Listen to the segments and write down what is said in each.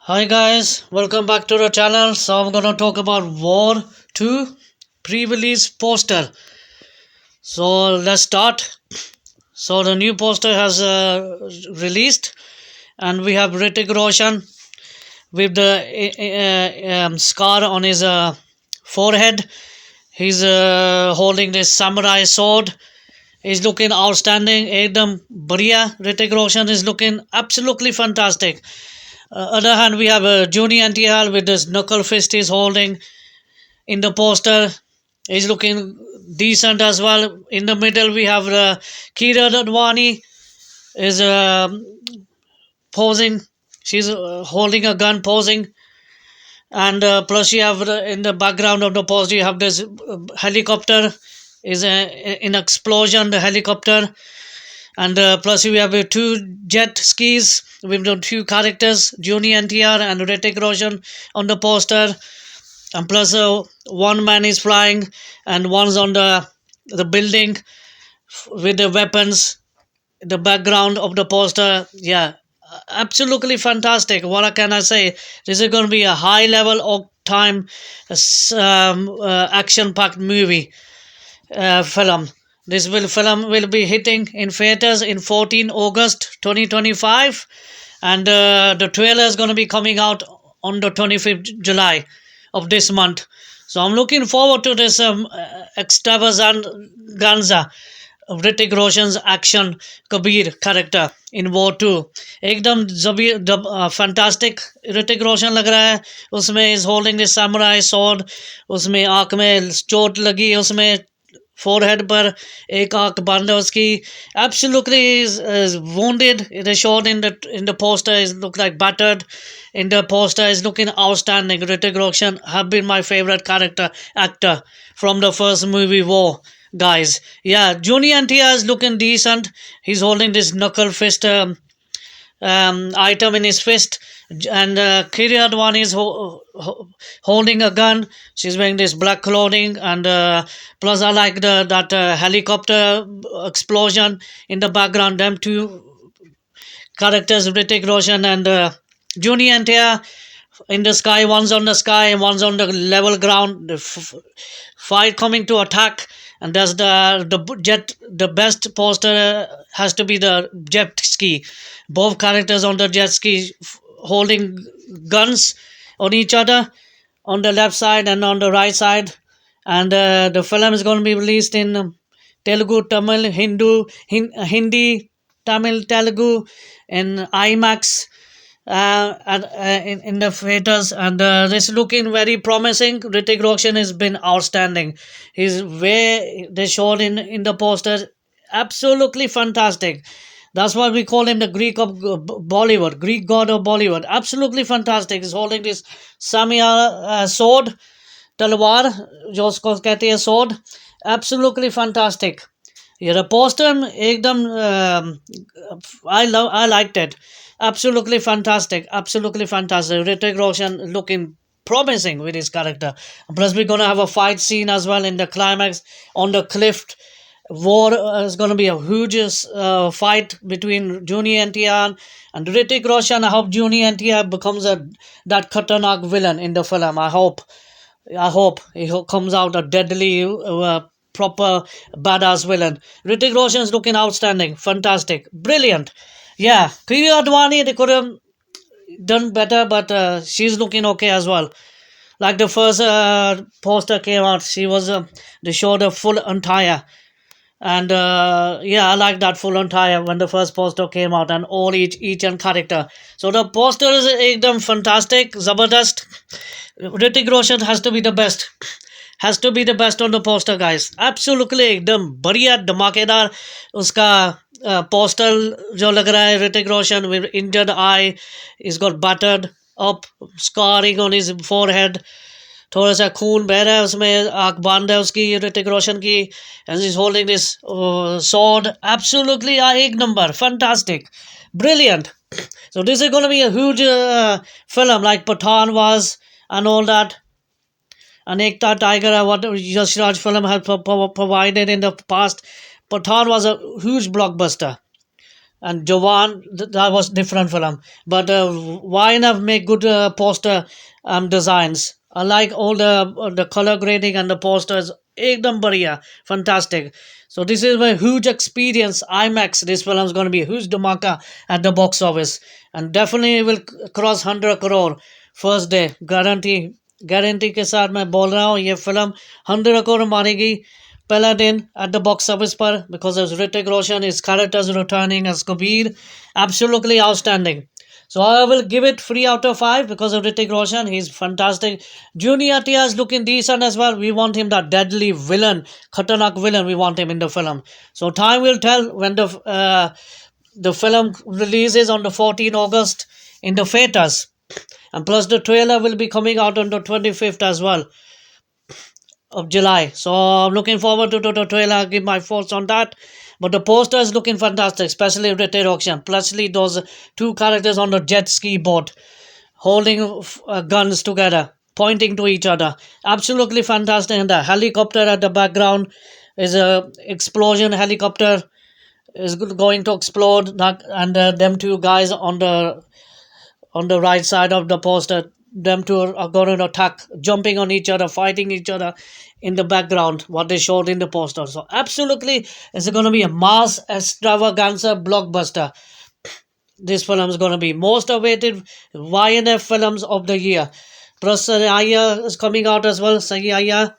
Hi guys, welcome back to the channel. So I'm gonna talk about War 2 pre-release poster. So let's start. So the new poster has released, and we have Hrithik Roshan with the scar on his forehead. He's holding this samurai sword. He's looking outstanding. Ekdam Bariya. Hrithik Roshan is looking absolutely fantastic. Other hand, we have Juni NTR with this knuckle fist he's holding in the poster. He's looking decent as well. In the middle, we have Kira Advani is posing. She's holding a gun, posing, and plus you have in the background of the poster you have this helicopter is in explosion. The helicopter, and plus we have two jet skis with the two characters, Juni NTR and Hrithik Roshan on the poster, and plus one man is flying and one's on the building with the weapons. The background of the poster, yeah, absolutely fantastic. What can I say? This is going to be a high level of time action packed movie film. This film will be hitting in theaters in 14 August 2025, and the trailer is going to be coming out on the 25th July of this month. So I'm looking forward to this extravaganza of Hrithik Roshan's action Kabir character in War 2. एकदम fantastic Hrithik Roshan लग रहा है उसमें is holding this samurai sword. उसमें आंख में चोट लगी उसमें forehead पर एक आंख बंद है उसकी. Absolutely is wounded. It is shown in the poster. Is look like battered. In the poster is looking outstanding. Hrithik Roshan have been my favorite character actor from the first movie War. Guys, yeah, Juni NTR is looking decent. He's holding this knuckle fist item in his fist, and Kiri Advani is holding a gun. She's wearing this black clothing, and plus I like that helicopter explosion in the background. Them two characters, Hrithik Roshan and Juni NTR, in the sky. One's on the sky and one's on the level ground. The fight coming to attack, and that's the jet. The best poster has to be the jet ski. Both characters on the jet ski holding guns on each other on the left side and on the right side. And the film is going to be released in Telugu, Tamil, Hindi, Tamil, Telugu, in IMAX in the theaters, and this looking very promising. Hrithik Roshan has been outstanding. His way they showed in the poster, absolutely fantastic. That's why we call him the Greek of Bollywood, Greek god of Bollywood. Absolutely fantastic. He's holding this Samya sword, तलवार जो उसको कहते हैं sword. Absolutely fantastic. Yeah, the poster एकदम I liked it. Absolutely fantastic. Absolutely fantastic. Hrithik Roshan looking promising with his character. Plus, we're gonna have a fight scene as well in the climax on the cliff. War is gonna be a huge fight between Juni NTR and Hrithik Roshan. I hope Juni NTR becomes that Khatanak villain in the film. I hope he comes out a deadly, proper badass villain. Hrithik Roshan is looking outstanding, fantastic, brilliant. Yeah, Priya Advani, they could have done better, but she's looking okay as well. Like the first poster came out, she was they showed a full attire, and yeah, I like that full attire when the first poster came out, and all each and character. So the poster is एकदम fantastic, zabardast. Hrithik Roshan has to be the best. Has to be the best on the poster, guys. Absolutely एकदम बढ़िया धमाकेदार उसका poster जो लग रहा है. Hrithik Roshan with injured eye, he's got battered up, scarring on his forehead. थोड़ा सा खून बह रहा है उसमें, आंख बंद है उसकी ऋतिक रोशन की, and he's holding this sword. Absolutely एक number, fantastic, brilliant. So this is going to be a huge film like Pathan was and all that. And Ekta Tiger, what Yash Raj film had provided in the past. Pathan was a huge blockbuster. and Jawan, that was different film. But why not make good poster designs? I like all the color grading and the posters. Ekdam bariya, fantastic. So this is my huge experience. IMAX. This film is going to be a huge dhamaka at the box office, and definitely will cross 100 crore first day. Guarantee के साथ मैं बोल रहा हूँ ये film 100 crore मारेगी पहला दिन at the box office पर, because of Hrithik Roshan, his characters returning as Kabir, absolutely outstanding. So I will give it 3 out of 5 because of Hrithik Roshan. He's fantastic. Junior Atia is looking decent as well. We want him that deadly villain, Khatanak villain. We want him in the film. So time will tell when the film releases on the 14th August in the theaters, and plus the trailer will be coming out on the 25th as well of July. So I'm looking forward to the trailer. I'll give my thoughts on that. But the poster is looking fantastic, especially with the auction. Plushly those two characters on the jet ski boat holding guns together, pointing to each other. Absolutely fantastic. And the helicopter at the background is a explosion helicopter is going to explode. And them two guys on the right side of the poster, them two are going to attack, jumping on each other, fighting each other in the background, what they showed in the poster. So absolutely it's going to be a mass extravaganza blockbuster. This film is going to be most awaited YNF films of the year. Plus Aya is coming out as well. Sahi Aya,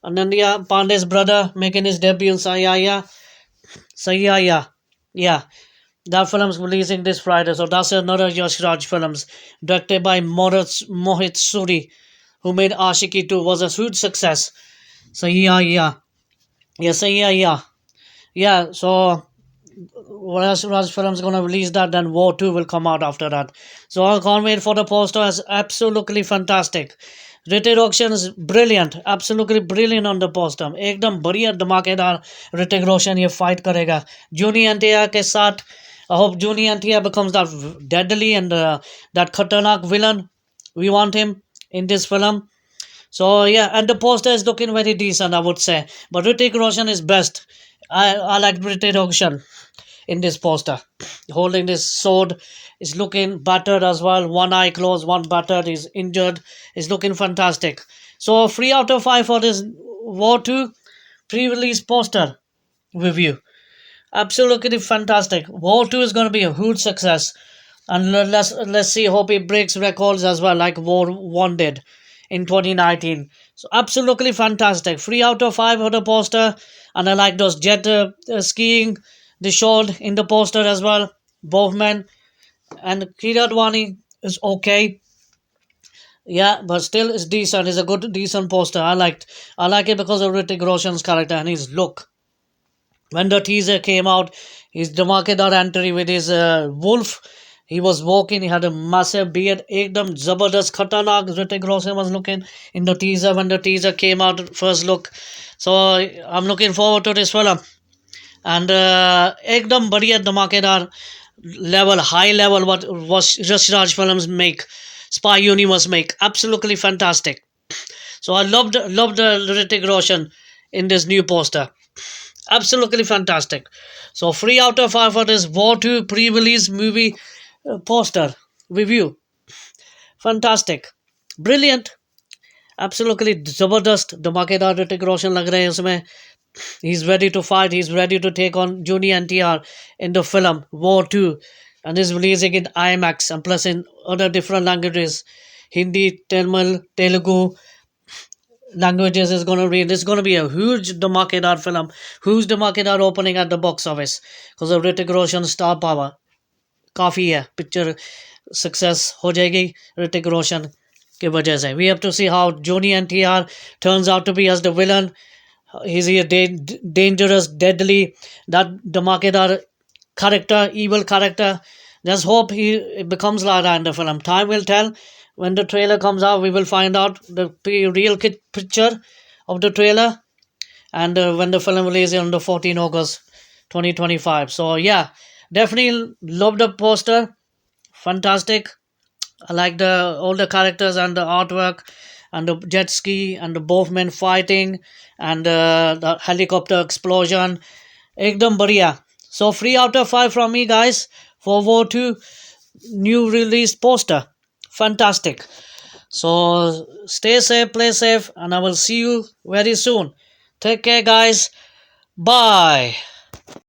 Ananya Pandey's brother, making his debut in Sahi Aya. Sahi Aya, yeah, that film's releasing this Friday, so that's another Yash Raj films, directed by Mohit Suri, who made Ashiki 2, was a huge success. So yeah. So Raj film's gonna release that, then War 2 will come out after that. So I can't wait for the poster. It's absolutely fantastic. Hrithik Roshan is brilliant, absolutely brilliant on the poster. एकदम बढ़िया धमाकेदार ऋतिक रोशन ये fight करेगा जूनी एनटीआर के साथ. I hope Juni Antia becomes that deadly and that khatanak villain. We want him in this film. So yeah, and the poster is looking very decent, I would say. But Hrithik Roshan is best. I like Hrithik Roshan in this poster, holding this sword. Is looking battered as well. One eye closed, one battered. Is injured. Is looking fantastic. So 3 out of 5 for this War 2 pre-release poster review. Absolutely fantastic. War 2 is going to be a huge success. And let's see, hope it breaks records as well, like War 1 did in 2019. So absolutely fantastic. 3 out of 5 for the poster. And I like those jet skiing they showed in the poster as well. Both men. And Kiradwani is okay. Yeah, but still it's decent. It's a good decent poster. I like it because of Hrithik Roshan's character and his look. When the teaser came out, his Dhamakedar entry with his wolf, he was walking, he had a massive beard, ekdam zabardast khatanak. Hrithik Roshan was looking in the teaser when the teaser came out, first look. So I'm looking forward to this film. And ekdam badhiya dhamakedar level, high level, what was Yash Raj films make, Spy Universe make. Absolutely fantastic. So I loved Hrithik Roshan in this new poster. Absolutely fantastic. So 3 out of 5 for this War 2 pre-release movie poster review. Fantastic. Brilliant. Absolutely जबरदस्त धमाकेदार ऋतिक रोशन लग रहे हैं उसमें. He's ready to fight. He's ready to take on Juni NTR in the film War 2, and is releasing in IMAX and plus in other different languages, Hindi, Tamil, Telugu, languages is gonna be. This is gonna be a huge Dhamakedar film, huge Dhamakedar opening at the box office because of Hrithik Roshan star power. काफ़ी है picture success हो जाएगी ऋतिक रोशन की वजह से. We have to see how Joni NTR turns out to be as the villain. Is he a dangerous, deadly, that Dhamakedar character, evil character? Let's hope he becomes like that in the film. Time will tell. When the trailer comes out, we will find out the real picture of the trailer. And when the film releases on the 14th August 2025. So yeah, definitely love the poster. Fantastic. I like the all the characters and the artwork and the jet ski and the both men fighting and the helicopter explosion. Ekdam बढ़िया. So 3 out of 5 from me, guys, for War 2 new released poster. Fantastic. So stay safe, play safe, and I will see you very soon. Take care, guys. Bye.